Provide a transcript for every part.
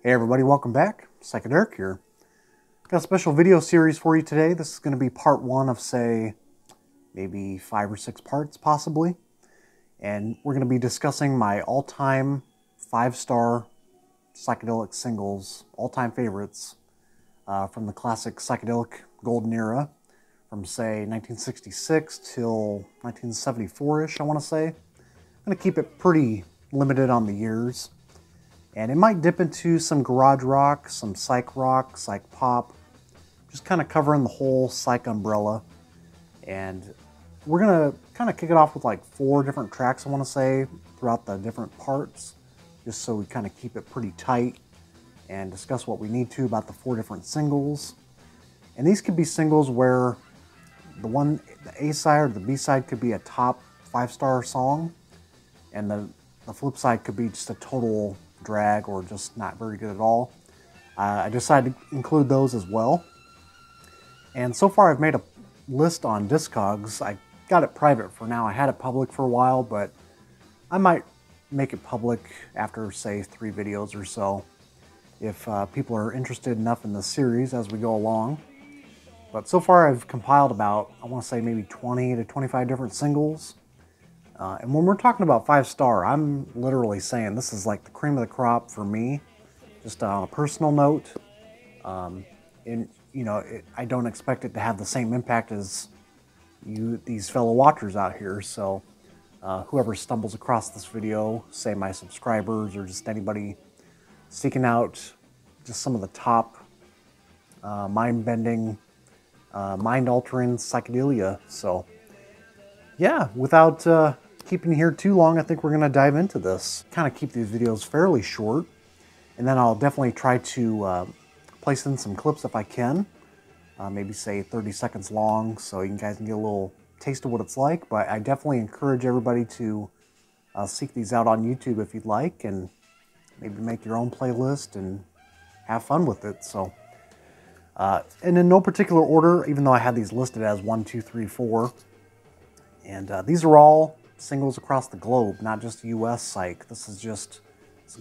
Hey everybody, welcome back. Psych here. Got a special video series for you today. This is going to be part one of, say, maybe 5 or 6 parts, possibly. And we're going to be discussing my all-time 5-star psychedelic singles, all-time favorites from the classic psychedelic golden era, from, say, 1966 till 1974-ish, I want to say. I'm going to keep it pretty limited on the years. And it might dip into some garage rock, some psych rock, psych pop, just kind of covering the whole psych umbrella. And we're going to kind of kick it off with like 4 different tracks, I want to say, throughout the different parts, just so we kind of keep it pretty tight and discuss what we need to about the 4 different singles. And these could be singles where the A side or the B side could be a top 5-star song, and the flip side could be just a total drag or just not very good at all. I decided to include those as well. And so far I've made a list on Discogs. I got it private for now. I had it public for a while, but I might make it public after, say, 3 videos or so, if people are interested enough in the series as we go along. But so far I've compiled about, I want to say, maybe 20 to 25 different singles. And when we're talking about 5-star, I'm literally saying this is like the cream of the crop for me, just on a personal note. I don't expect it to have the same impact as these fellow watchers out here. So whoever stumbles across this video, say my subscribers or just anybody seeking out just some of the top mind-bending, mind-altering psychedelia. So yeah, without keeping you here too long, I think we're going to dive into this. Kind of keep these videos fairly short, and then I'll definitely try to place in some clips if I can. Maybe say 30 seconds long, so you guys can get a little taste of what it's like. But I definitely encourage everybody to seek these out on YouTube if you'd like, and maybe make your own playlist and have fun with it. So, and in no particular order, even though I had these listed as 1, 2, 3, 4. And these are all singles across the globe, not just US psych. This is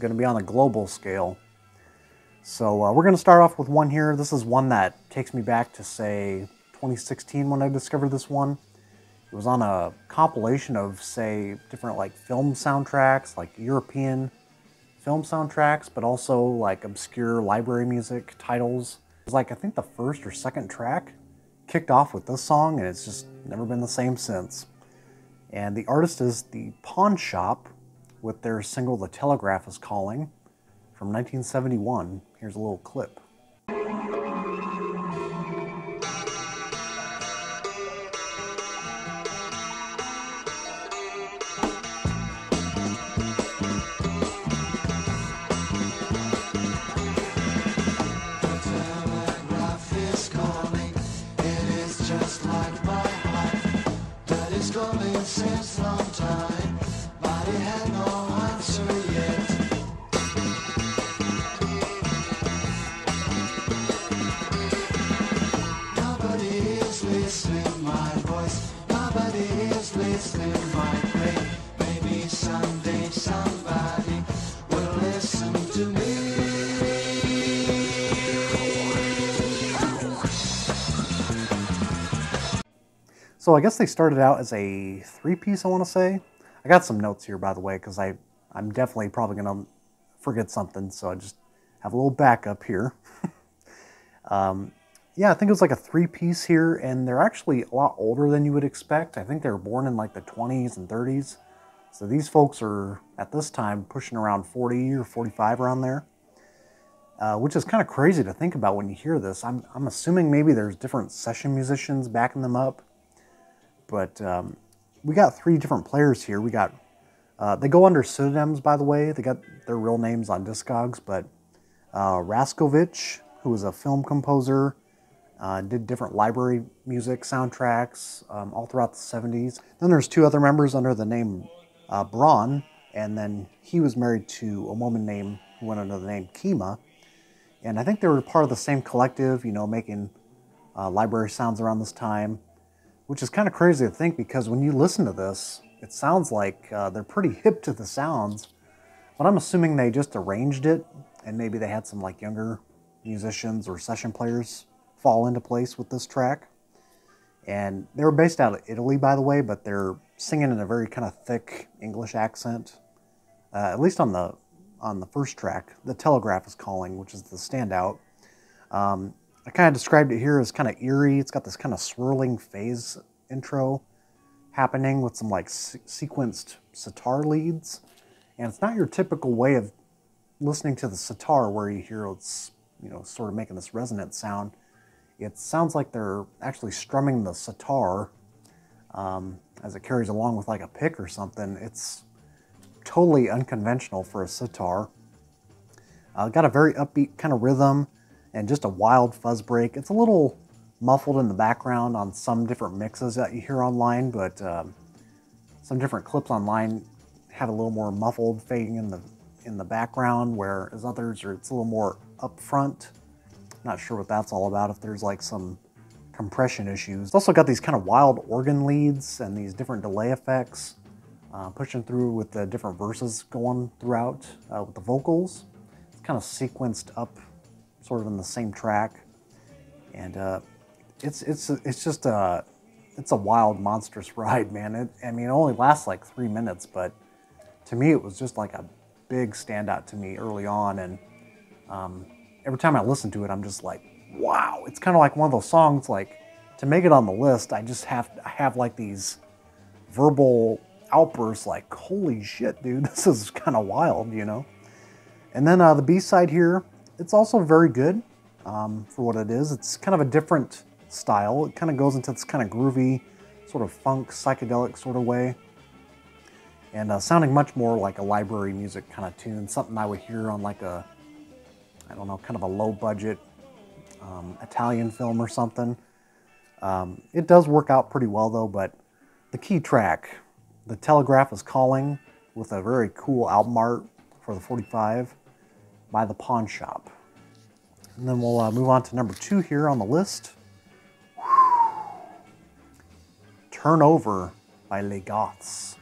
going to be on a global scale. So we're going to start off with one here. This is one that takes me back to, say, 2016 when I discovered this one. It was on a compilation of, say, different like film soundtracks, like European film soundtracks, but also like obscure library music titles. It was like, I think the first or second track kicked off with this song, and it's just never been the same since. And the artist is the Pawn Shop with their single The Telegraph is Calling from 1971. Here's a little clip. Since long time, but he had no answer yet. Nobody is listening my voice. Nobody is listening my play. Maybe someday somebody will listen to me. So I guess they started out as a 3-piece, I want to say. I got some notes here, by the way, because I'm definitely probably going to forget something, so I just have a little backup here. Yeah, I think it was like a 3-piece here, and they're actually a lot older than you would expect. I think they were born in like the 20s and 30s. So these folks are, at this time, pushing around 40 or 45 around there, which is kind of crazy to think about when you hear this. I'm assuming maybe there's different session musicians backing them up. But we got 3 different players here. We got, they go under pseudonyms, by the way. They got their real names on Discogs, but Raskovich, who was a film composer, did different library music soundtracks all throughout the 70s. Then there's 2 other members under the name Braun, and then he was married to a woman named, who went under the name Kima. And I think they were part of the same collective, you know, making library sounds around this time. Which is kind of crazy to think, because when you listen to this, it sounds like they're pretty hip to the sounds, but I'm assuming they just arranged it and maybe they had some like younger musicians or session players fall into place with this track. And they were based out of Italy, by the way, but they're singing in a very kind of thick English accent. At least on the first track, The Telegraph is Calling, which is the standout. I kind of described it here as kind of eerie. It's got this kind of swirling phase intro happening with some like sequenced sitar leads. And it's not your typical way of listening to the sitar where you hear it's, you know, sort of making this resonant sound. It sounds like they're actually strumming the sitar as it carries along with like a pick or something. It's totally unconventional for a sitar. Got a very upbeat kind of rhythm and just a wild fuzz break. It's a little muffled in the background on some different mixes that you hear online, but some different clips online have a little more muffled fading in the background, whereas others it's a little more upfront. Not sure what that's all about, if there's like some compression issues. It's also got these kind of wild organ leads and these different delay effects pushing through with the different verses going throughout with the vocals. It's kind of sequenced up sort of in the same track, and it's just a wild, monstrous ride, man. I mean, it only lasts like 3 minutes, but to me it was just like a big standout to me early on, and every time I listen to it, I'm just like, wow. It's kind of like one of those songs, like, to make it on the list, I just have like these verbal outbursts like, holy shit, dude, this is kind of wild, you know? And then the B-side here, it's also very good for what it is. It's kind of a different style. It kind of goes into this kind of groovy, sort of funk, psychedelic sort of way. And sounding much more like a library music kind of tune, something I would hear on like a, I don't know, kind of a low budget Italian film or something. It does work out pretty well though, but the key track, The Telegraph is Calling, with a very cool album art for the 45 by The Pawn Shop. And then we'll move on to number 2 here on the list. Turnover by Les Goths.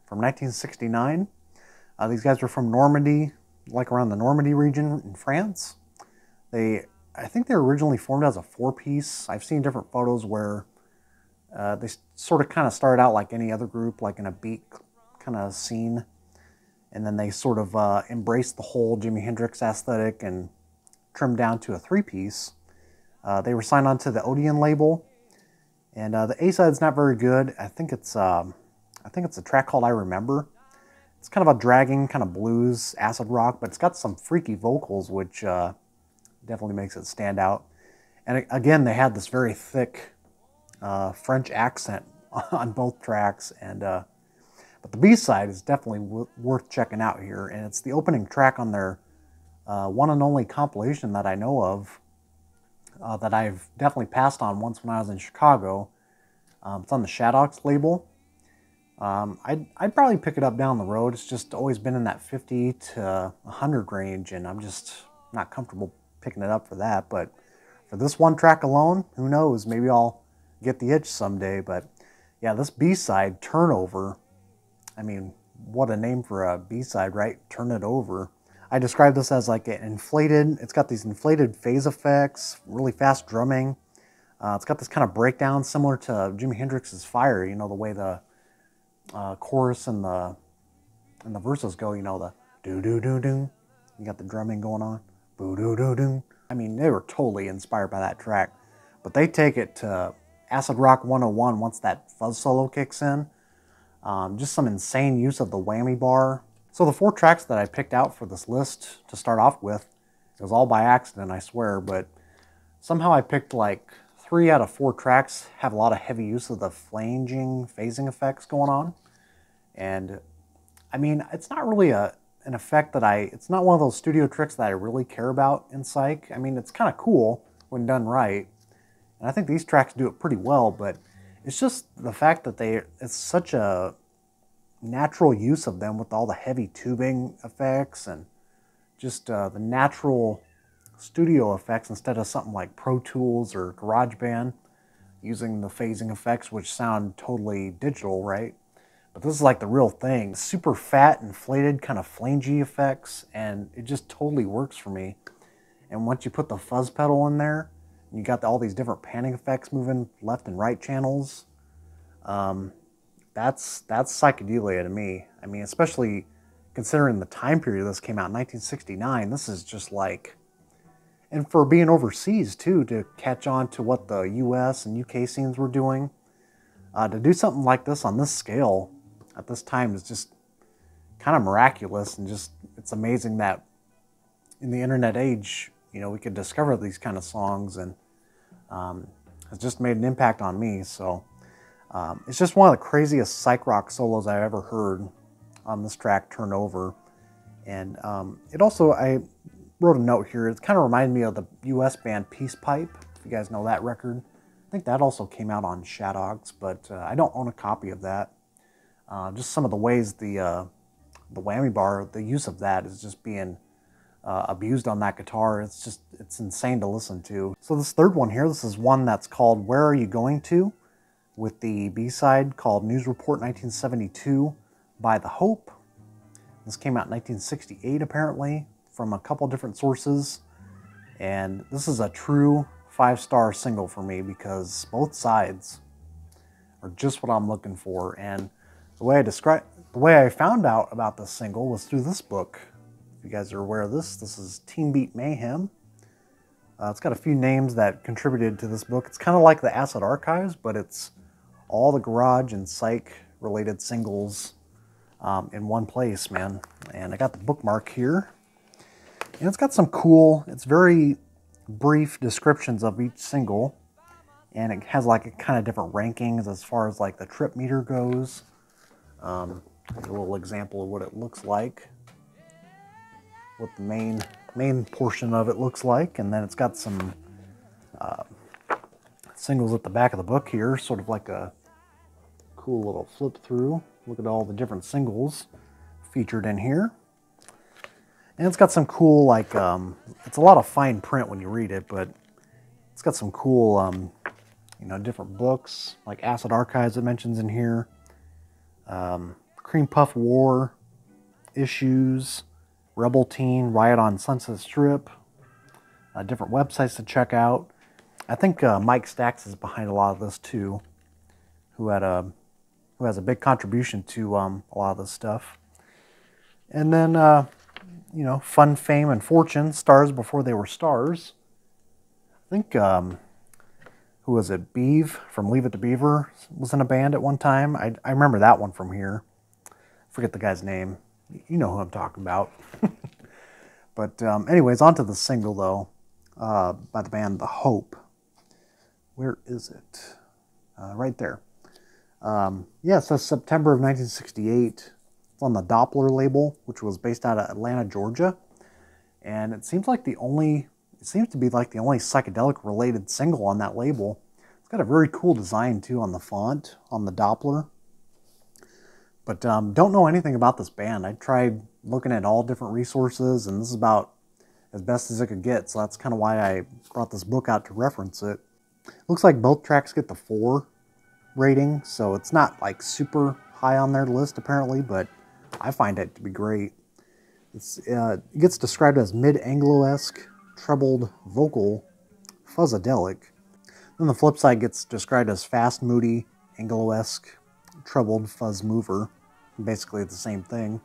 From 1969. These guys were from Normandy, like around the Normandy region in France. I think they were originally formed as a 4-piece. I've seen different photos where they sort of kind of started out like any other group, like in a beat kind of scene. And then they sort of embraced the whole Jimi Hendrix aesthetic and trimmed down to a 3-piece. They were signed onto the Odeon label. And the A-side's not very good. I think it's a track called I Remember. It's kind of a dragging, kind of blues, acid rock, but it's got some freaky vocals, which definitely makes it stand out. And again, they had this very thick French accent on both tracks. And but the B-side is definitely worth checking out here. And it's the opening track on their one and only compilation that I know of, that I've definitely passed on once when I was in Chicago. It's on the Shadocks label. I'd probably pick it up down the road. It's just always been in that 50 to 100 range, and I'm just not comfortable picking it up for that. But for this one track alone, who knows? Maybe I'll get the itch someday. But yeah, this B-side, Turnover, I mean, what a name for a B-side, right? Turn it over. I describe this as like an inflated, it's got these inflated phase effects, really fast drumming. It's got this kind of breakdown similar to Jimi Hendrix's Fire, you know, the way the chorus and the verses go, you know, the do-do-do-do. You got the drumming going on. Boo-do-do-do. I mean, they were totally inspired by that track. But they take it to Acid Rock 101 once that fuzz solo kicks in. Just some insane use of the whammy bar. So the 4 tracks that I picked out for this list to start off with, it was all by accident, I swear, but somehow I picked like 3 out of 4 tracks have a lot of heavy use of the flanging, phasing effects going on. And I mean, it's not really an effect that it's not one of those studio tricks that I really care about in Psych. I mean, it's kind of cool when done right. And I think these tracks do it pretty well, but it's just the fact that it's such a natural use of them with all the heavy tubing effects and just the natural studio effects instead of something like Pro Tools or GarageBand using the phasing effects, which sound totally digital, right? But this is like the real thing. Super fat, inflated, kind of flangy effects, and it just totally works for me. And once you put the fuzz pedal in there, and you got all these different panning effects moving left and right channels, that's psychedelia to me. I mean, especially considering the time period this came out in 1969, this is just like, and for being overseas too, to catch on to what the US and UK scenes were doing, to do something like this on this scale at this time is just kind of miraculous, and just, it's amazing that in the internet age, you know, we could discover these kind of songs, and it's just made an impact on me. So it's just one of the craziest psych rock solos I've ever heard on this track, Turnover. And it also, I wrote a note here, it kind of reminded me of the US band Peace Pipe, if you guys know that record. I think that also came out on Shadows, but I don't own a copy of that. Just some of the ways the whammy bar, the use of that is just being abused on that guitar. It's insane to listen to. So this third one here, this is one that's called Where Are You Going To? With the B-side called News Report 1972 by The Hope. This came out in 1968 apparently from a couple different sources. And this is a true 5-star single for me because both sides are just what I'm looking for. And the way I found out about this single was through this book. If you guys are aware of this, this is Teen Beat Mayhem. It's got a few names that contributed to this book. It's kind of like the Acid Archives, but it's all the garage and psych related singles in one place, man. And I got the bookmark here. And it's got some cool, it's very brief descriptions of each single. And it has like a kind of different rankings as far as like the trip meter goes. A little example of what it looks like. What the main portion of it looks like. And then it's got some singles at the back of the book here, sort of like a cool little flip through. Look at all the different singles featured in here. And it's got some cool, like, it's a lot of fine print when you read it, but it's got some cool, you know, different books, like Acid Archives it mentions in here. Cream Puff War, Issues, Rebel Teen, Riot on Sunset Strip, different websites to check out. I think Mike Stax is behind a lot of this too, who has a big contribution to a lot of this stuff. And then, you know, Fun, Fame, and Fortune, Stars Before They Were Stars. I think, who was it? Beeve from Leave It to Beaver was in a band at one time. I remember that one from here. Forget the guy's name. You know who I'm talking about. But anyways, on to the single though, by the band The Hope. Where is it? Right there. Yeah, it says September of 1968. It's on the Doppler label, which was based out of Atlanta, Georgia. And it seems to be like the only psychedelic related single on that label. It's got a very cool design too on the font, on the Doppler. But don't know anything about this band. I tried looking at all different resources, and this is about as best as it could get. So that's kind of why I brought this book out to reference it. Looks like both tracks get the 4 rating, so it's not like super high on their list apparently, but I find it to be great. It gets described as mid-Anglo-esque, trebled vocal, fuzzadelic. Then the flip side gets described as fast, moody, Anglo-esque, trebled fuzz mover. Basically the same thing.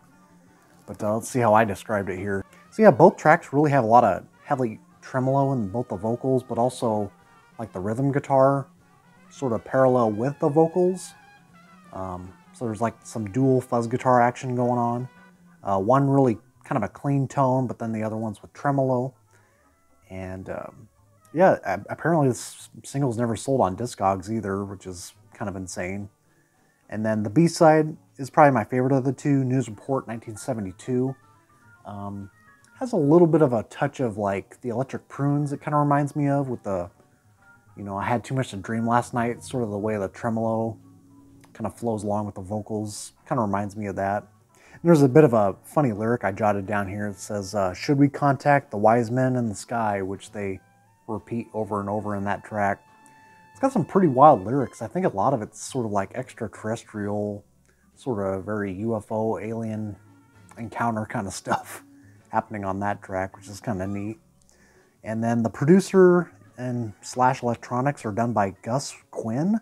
But let's see how I described it here. So yeah, both tracks really have a lot of heavy tremolo in both the vocals, but also like the rhythm guitar sort of parallel with the vocals. So there's like some dual fuzz guitar action going on. One really kind of a clean tone, but then the other one's with tremolo. And yeah, apparently this single's never sold on Discogs either, which is kind of insane. And then the B-side is probably my favorite of the two, News Report 1972. Has a little bit of a touch of like the Electric Prunes it kind of reminds me of with the, you know, I had too much to dream last night, sort of the way the tremolo kind of flows along with the vocals, kind of reminds me of that. And there's a bit of a funny lyric I jotted down here. It says, should we contact the wise men in the sky, which they repeat over and over in that track. It's got some pretty wild lyrics. I think a lot of it's sort of like extraterrestrial, sort of very UFO, alien encounter kind of stuff happening on that track, which is kind of neat. And then the producer and / electronics are done by Gus Quinn.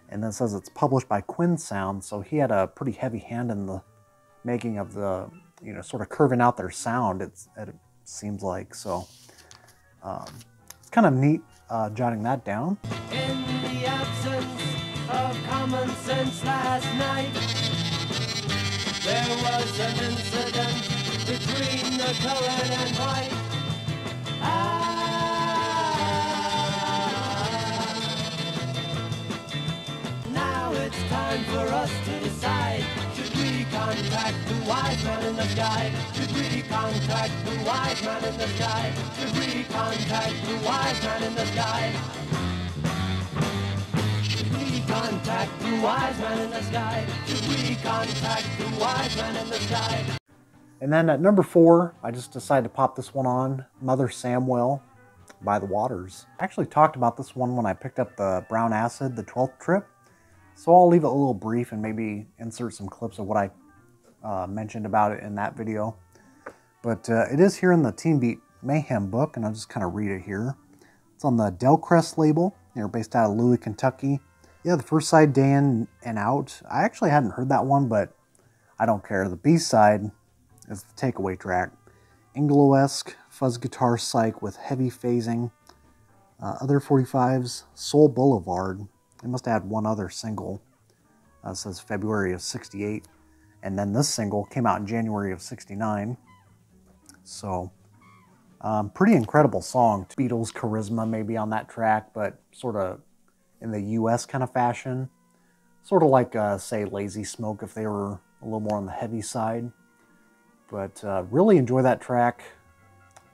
And then it says it's published by Quinn Sound, so he had a pretty heavy hand in the making of the, you know, sort of curving out their sound, it seems like. So it's kind of neat jotting that down. In the absence of common sense last night, there was an incident between the colored and white. Now it's time for us to decide. Should we contact the wise man in the sky? Should we contact the wise man in the sky? Should we contact the wise man in the sky? Should we contact the wise man in the sky? Should we contact the wise man in the sky? And then at number 4, I just decided to pop this one on, Mother Samwell by The Waters. I actually talked about this one when I picked up the Brown Acid, the 12th trip. So I'll leave it a little brief and maybe insert some clips of what I mentioned about it in that video. But it is here in the Teen Beat Mayhem book, and I'll just kind of read it here. It's on the Delcrest label. They're based out of Louis, Kentucky. Yeah, the first side, Day In and Out. I actually hadn't heard that one, but I don't care. The B-side is the takeaway track. Anglo-esque fuzz guitar psych with heavy phasing. Other 45s, Soul Boulevard. They must have had one other single. It says February of 68. And then this single came out in January of 69. So, pretty incredible song. Beatles charisma maybe on that track, but sort of in the US kind of fashion. Sort of like, say, Lazy Smoke if they were a little more on the heavy side. But really enjoy that track.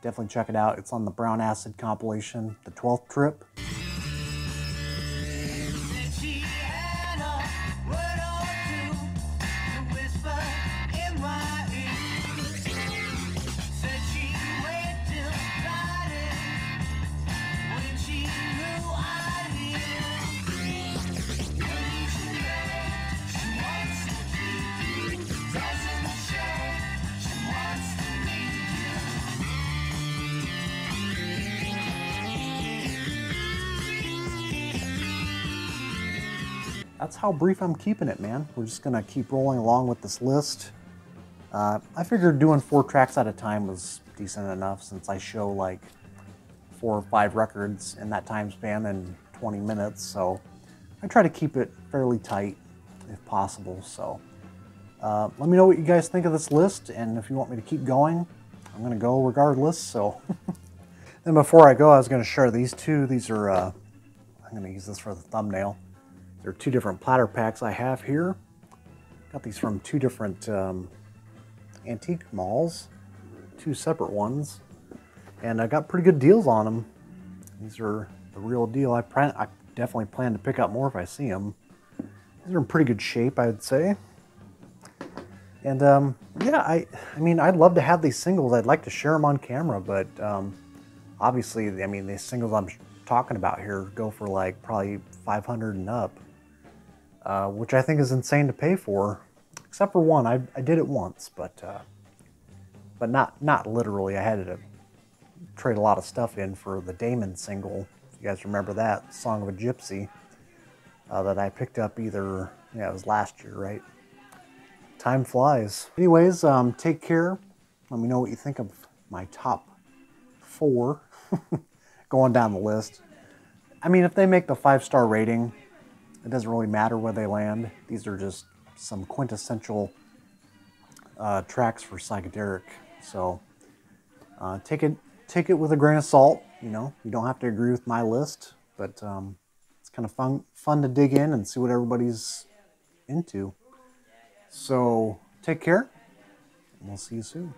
Definitely check it out. It's on the Brown Acid compilation, The 12th Trip. That's how brief I'm keeping it, man. We're just gonna keep rolling along with this list. I figured doing 4 tracks at a time was decent enough since I show like 4 or 5 records in that time span in 20 minutes. So I try to keep it fairly tight if possible. So let me know what you guys think of this list, and if you want me to keep going, I'm gonna go regardless. So then before I go, I was gonna share these two. These are, I'm gonna use this for the thumbnail. There are 2 different platter packs I have here. Got these from 2 different antique malls, 2 separate ones, and I got pretty good deals on them. These are the real deal. I definitely plan to pick up more if I see them. These are in pretty good shape, I would say. And yeah, I mean, I'd love to have these singles. I'd like to share them on camera, but obviously, I mean, these singles I'm talking about here go for like probably $500 and up. Which I think is insane to pay for, except for one. I did it once, but not literally. I had to trade a lot of stuff in for the Damon single. If you guys remember that, Song of a Gypsy, that I picked up either, yeah, it was last year, right? Time flies. Anyways, take care. Let me know what you think of my top 4 going down the list. I mean, if they make the 5-star rating, it doesn't really matter where they land. These are just some quintessential tracks for psychedelic. So take it with a grain of salt. You know, you don't have to agree with my list, but it's kind of fun to dig in and see what everybody's into. So take care, and we'll see you soon.